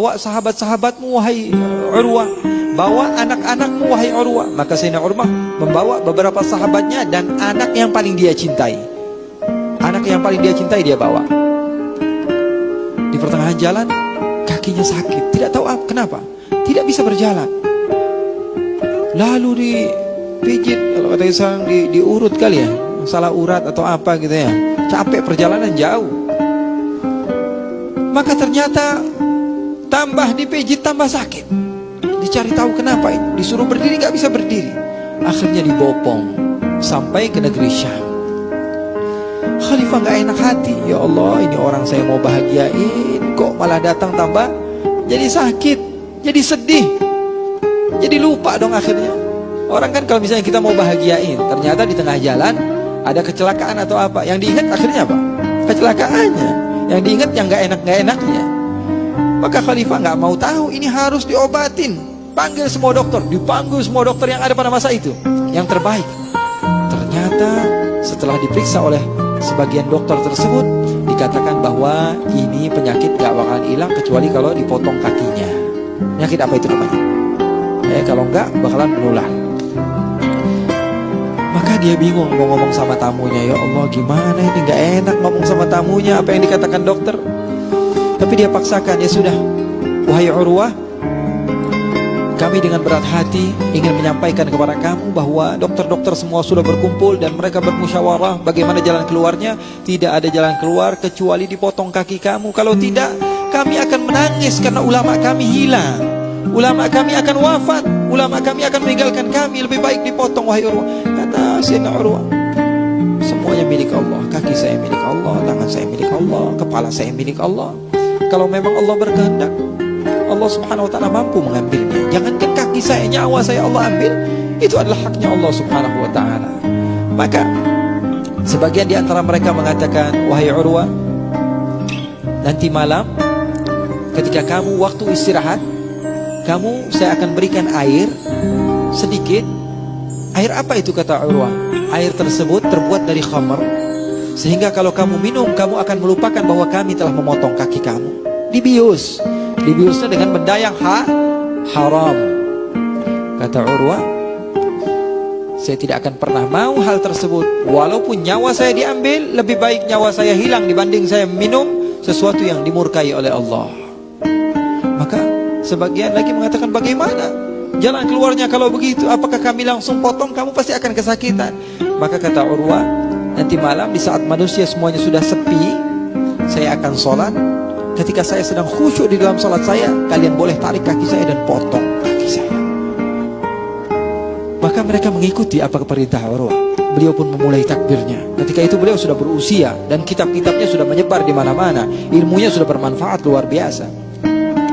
bawa sahabat-sahabatmu wahai Urwah, bawa anak-anakmu wahai Urwah. Maka Sayyidina Urwah membawa beberapa sahabatnya dan anak yang paling dia cintai. Anak yang paling dia cintai dia bawa. Di pertengahan jalan kakinya sakit, tidak tahu kenapa, tidak bisa berjalan. Lalu dipijit, kalau kata orang diurut kali ya, salah urat atau apa gitu ya. Capek perjalanan jauh. Maka ternyata tambah dipijit tambah sakit. Dicari tahu kenapa ini, disuruh berdiri gak bisa berdiri. Akhirnya dibopong sampai ke negeri Syam. Khalifah gak enak hati, ya Allah, ini orang saya mau bahagiain kok malah datang tambah jadi sakit, jadi sedih, jadi lupa dong akhirnya. Orang kan kalau misalnya kita mau bahagiain, ternyata di tengah jalan ada kecelakaan atau apa, yang diingat akhirnya apa? Kecelakaannya. Yang diingat yang gak enak-enaknya. Maka Khalifah gak mau tahu, ini harus diobatin. Panggil semua dokter, dipanggil semua dokter yang ada pada masa itu, yang terbaik. Ternyata setelah diperiksa oleh sebagian dokter tersebut, dikatakan bahwa ini penyakit gak bakalan hilang kecuali kalau dipotong kakinya. Penyakit apa itu namanya? Kalau enggak bakalan menular. Maka dia bingung mau ngomong sama tamunya, ya Allah gimana ini, gak enak ngomong sama tamunya apa yang dikatakan dokter. Tapi dia paksakan, ya sudah, wahai Urwah, kami dengan berat hati ingin menyampaikan kepada kamu bahwa dokter-dokter semua sudah berkumpul dan mereka bermusyawarah bagaimana jalan keluarnya. Tidak ada jalan keluar kecuali dipotong kaki kamu. Kalau tidak, kami akan menangis karena ulama kami hilang. Ulama kami akan wafat. Ulama kami akan meninggalkan kami. Lebih baik dipotong wahai Urwah. Kata Sayyidina Urwah, semuanya milik Allah. Kaki saya milik Allah, tangan saya milik Allah, kepala saya milik Allah. Kalau memang Allah berkehendak, Allah subhanahu wa ta'ala mampu mengambilnya. Jangankan kaki saya, nyawa saya Allah ambil, itu adalah haknya Allah subhanahu wa ta'ala. Maka sebagian di antara mereka mengatakan, wahai Urwah, nanti malam ketika kamu waktu istirahat, saya akan berikan air sedikit. Air apa itu, kata Urwah? Air tersebut terbuat dari khamr, sehingga kalau kamu minum, kamu akan melupakan bahwa kami telah memotong kaki kamu. Dibiusnya dengan benda yang haram. Kata Urwah, saya tidak akan pernah mau hal tersebut. Walaupun nyawa saya diambil, lebih baik nyawa saya hilang dibanding saya minum sesuatu yang dimurkai oleh Allah. Maka sebagian lagi mengatakan, bagaimana jalan keluarnya kalau begitu? Apakah kami langsung potong? Kamu pasti akan kesakitan. Maka kata Urwah, nanti malam di saat manusia semuanya sudah sepi, saya akan sholat. Ketika saya sedang khusyuk di dalam sholat saya, kalian boleh tarik kaki saya dan potong kaki saya. Maka mereka mengikuti apa perintah Urwah. Beliau pun memulai takbirnya. Ketika itu beliau sudah berusia dan kitab-kitabnya sudah menyebar di mana-mana. Ilmunya sudah bermanfaat luar biasa,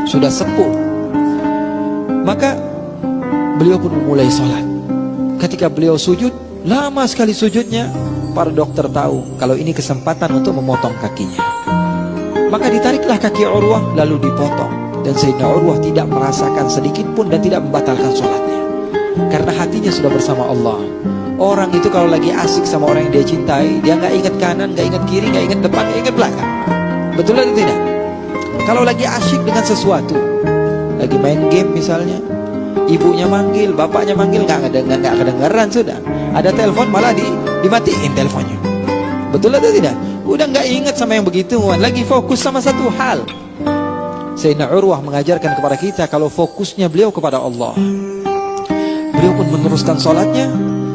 sudah sepuh. Maka beliau pun memulai sholat. Ketika beliau sujud, lama sekali sujudnya. Para dokter tahu kalau ini kesempatan untuk memotong kakinya. Maka ditariklah kaki Urwah lalu dipotong. Dan Sayyidina Urwah tidak merasakan sedikit pun dan tidak membatalkan sholatnya, karena hatinya sudah bersama Allah. Orang itu kalau lagi asik sama orang yang dia cintai, dia gak ingat kanan, gak ingat kiri, gak ingat depan, gak ingat belakang. Betul atau tidak? Kalau lagi asyik dengan sesuatu, lagi main game misalnya, ibunya manggil, bapaknya manggil, gak kedengeran sudah. Ada telepon malah dimatiin teleponnya. Betul atau tidak? Udah gak ingat sama yang begituan, lagi fokus sama satu hal. Sayyidina Urwah mengajarkan kepada kita kalau fokusnya beliau kepada Allah. Beliau pun meneruskan sholatnya.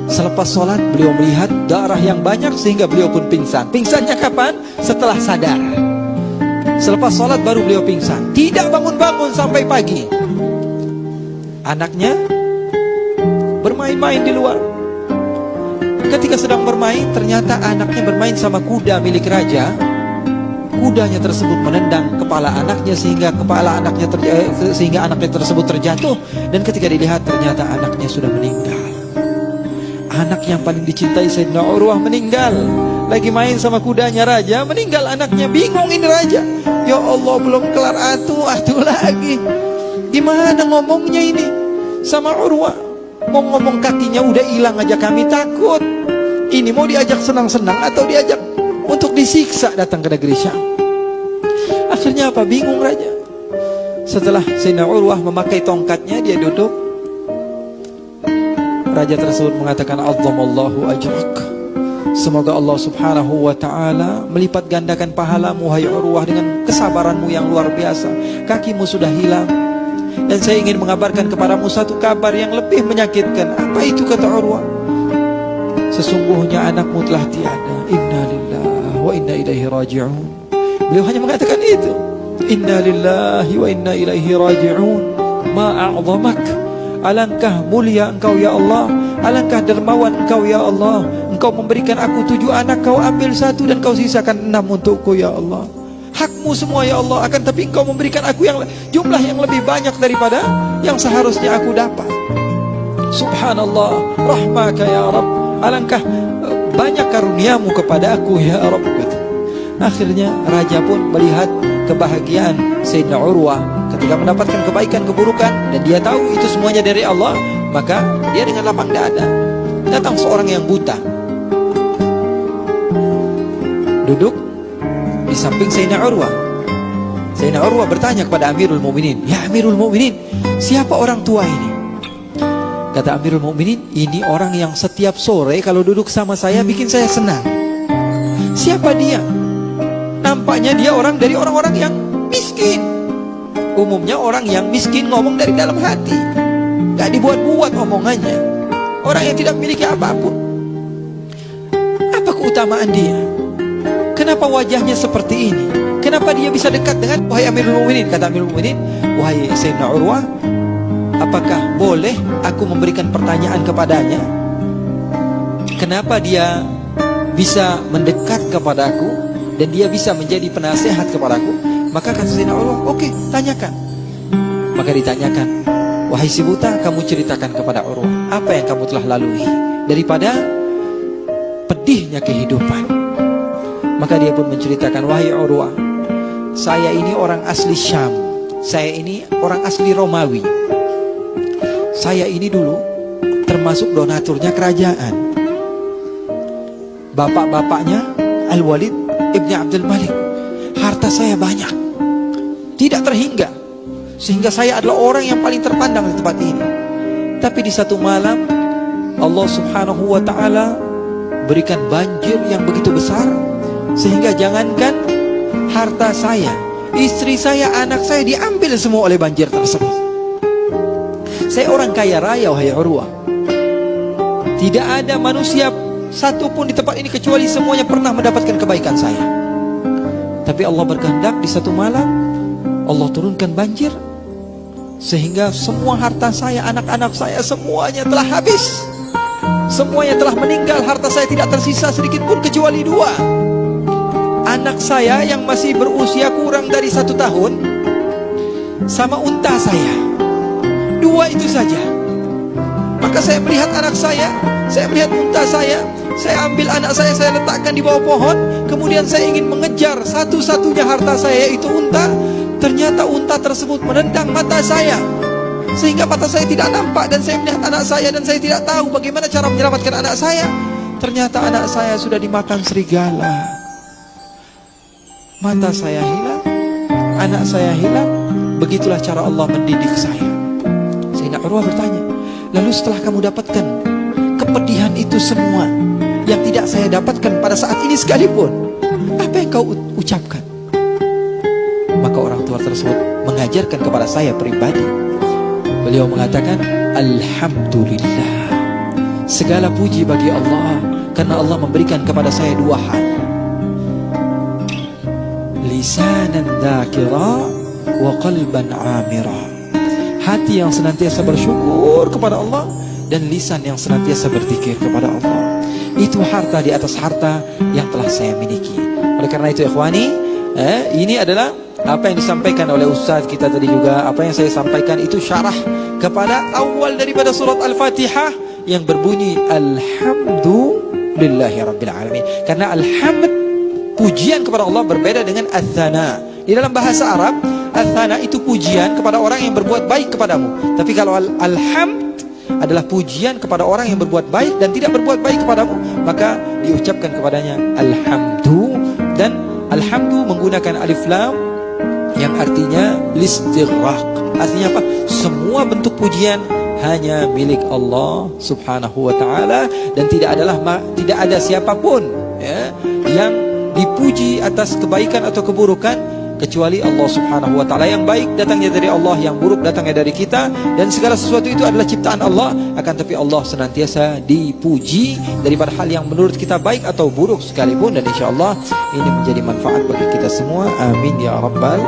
Selepas sholat beliau melihat darah yang banyak sehingga beliau pun pingsan. Pingsannya kapan? Setelah sadar. Selepas sholat baru beliau pingsan. Tidak bangun-bangun sampai pagi. Anaknya bermain-main di luar. Ketika sedang bermain, ternyata anaknya bermain sama kuda milik raja. Kudanya tersebut menendang kepala anaknya sehingga anaknya tersebut terjatuh. Dan ketika dilihat ternyata anaknya sudah meninggal. Anak yang paling dicintai Sayyidina Urwah meninggal. Lagi main sama kudanya raja, meninggal anaknya. Bingung ini raja. Ya Allah, belum kelar atuh lagi. Gimana ngomongnya ini sama Urwah? Mau ngomong kakinya udah hilang aja kami takut. Ini mau diajak senang-senang atau diajak untuk disiksa datang ke negeri Syam? Akhirnya apa? Bingung raja. Setelah Sayyidina Urwah memakai tongkatnya, dia duduk. Raja tersebut mengatakan, "Azzamallahu ajrak." Semoga Allah subhanahu wa ta'ala melipat gandakan pahalamu, hai Urwah, dengan kesabaranmu yang luar biasa. Kakimu sudah hilang, dan saya ingin mengabarkan kepadamu satu kabar yang lebih menyakitkan. Apa itu, kata Urwah? Sesungguhnya anakmu telah tiada. Inna lillahi wa inna ilaihi raji'un. Beliau hanya mengatakan itu. Inna lillahi wa inna ilaihi raji'un. Ma'a'zamak. Alangkah mulia engkau ya Allah, alangkah dermawan engkau ya Allah. Engkau memberikan aku 7 anak, kau ambil 1 dan kau sisakan 6 untukku ya Allah. Hakmu semua ya Allah, akan tapi engkau memberikan aku yang jumlah yang lebih banyak daripada yang seharusnya aku dapat. Subhanallah, rahmaka ya Rabb. Alangkah banyak karuniamu kepada aku ya Rabb. Akhirnya raja pun melihat kebahagiaan Sayyidina Urwah ketika mendapatkan kebaikan keburukan, dan dia tahu itu semuanya dari Allah. Maka dia dengan lapang dada datang seorang yang buta, duduk di samping Sayyidina Urwah. Sayyidina Urwah bertanya kepada Amirul Mukminin, "Ya Amirul Mukminin, siapa orang tua ini?" Kata Amirul Mukminin, "Ini orang yang setiap sore kalau duduk sama saya bikin saya senang." "Siapa dia?" "Nampaknya dia orang dari orang-orang yang miskin." Umumnya orang yang miskin ngomong dari dalam hati, gak dibuat-buat omongannya. Orang yang tidak memiliki apapun. Apa keutamaan dia? Kenapa wajahnya seperti ini? Kenapa dia bisa dekat dengan wahai Amirul Mukminin? Kata Amirul Mukminin, "Wahai Sayyidina Urwah, apakah boleh aku memberikan pertanyaan kepadanya? Kenapa dia bisa mendekat kepadaku dan dia bisa menjadi penasehat kepadaku?" Maka kata Sayyidina Urwah, "Oke, tanyakan." Maka ditanyakan, "Wahai si buta, kamu ceritakan kepada Urwah apa yang kamu telah lalui daripada pedihnya kehidupan." Maka dia pun menceritakan, "Wahai Urwah, saya ini orang asli Syam. Saya ini orang asli Romawi. Saya ini dulu termasuk donaturnya kerajaan. Bapak-bapaknya Al-Walid Ibni Abdul Malik. Harta saya banyak, tidak terhingga, sehingga saya adalah orang yang paling terpandang di tempat ini. Tapi di satu malam Allah subhanahu wa ta'ala berikan banjir yang begitu besar, sehingga jangankan harta saya, istri saya, anak saya diambil semua oleh banjir tersebut. Saya orang kaya raya, wahai Urwah. Tidak ada manusia satupun di tempat ini kecuali semuanya pernah mendapatkan kebaikan saya. Tapi Allah berkehendak di satu malam Allah turunkan banjir, sehingga semua harta saya, anak-anak saya, semuanya telah habis. Semuanya telah meninggal. Harta saya tidak tersisa sedikit pun kecuali 2. Anak saya yang masih berusia kurang dari 1 tahun, sama unta saya. 2 itu saja. Maka saya melihat anak saya melihat unta saya ambil anak saya letakkan di bawah pohon. Kemudian saya ingin mengejar satu-satunya harta saya, yaitu unta. Ternyata unta tersebut menendang mata saya, sehingga mata saya tidak nampak, dan saya melihat anak saya, dan saya tidak tahu bagaimana cara menyelamatkan anak saya. Ternyata anak saya sudah dimakan serigala. Mata saya hilang, anak saya hilang. Begitulah cara Allah mendidik saya. Sayyidina Urwah bertanya, "Lalu setelah kamu dapatkan kepedihan itu semua yang tidak saya dapatkan pada saat ini sekalipun, apa yang kau ucapkan?" Maka orang tua tersebut mengajarkan kepada saya pribadi. Beliau mengatakan, "Alhamdulillah, segala puji bagi Allah, karena Allah memberikan kepada saya 2 hal. Lisanan dzakira wa qalban amira." Hati yang senantiasa bersyukur kepada Allah, dan lisan yang senantiasa berzikir kepada Allah. Itu harta di atas harta yang telah saya miliki. Oleh karena itu ikhwani, ini adalah apa yang disampaikan oleh Ustaz kita tadi juga. Apa yang saya sampaikan itu syarah kepada awal daripada surat Al-Fatihah yang berbunyi Alhamdulillahi Rabbil Alamin. Karena alhamd, pujian kepada Allah, berbeda dengan ats-tsana. Di dalam bahasa Arab, ats-tsana itu pujian kepada orang yang berbuat baik kepadamu. Tapi kalau alhamd adalah pujian kepada orang yang berbuat baik dan tidak berbuat baik kepadamu, maka diucapkan kepadanya alhamdu. Dan alhamdu menggunakan alif lam yang artinya listighraq. Artinya apa? Semua bentuk pujian hanya milik Allah Subhanahu wa taala, dan tidak ada siapapun ya, yang dipuji atas kebaikan atau keburukan kecuali Allah Subhanahu wa taala. Yang baik datangnya dari Allah, yang buruk datangnya dari kita, dan segala sesuatu itu adalah ciptaan Allah. Akan tapi Allah senantiasa dipuji daripada hal yang menurut kita baik atau buruk sekalipun, dan insyaallah ini menjadi manfaat bagi kita semua. Amin ya rabbal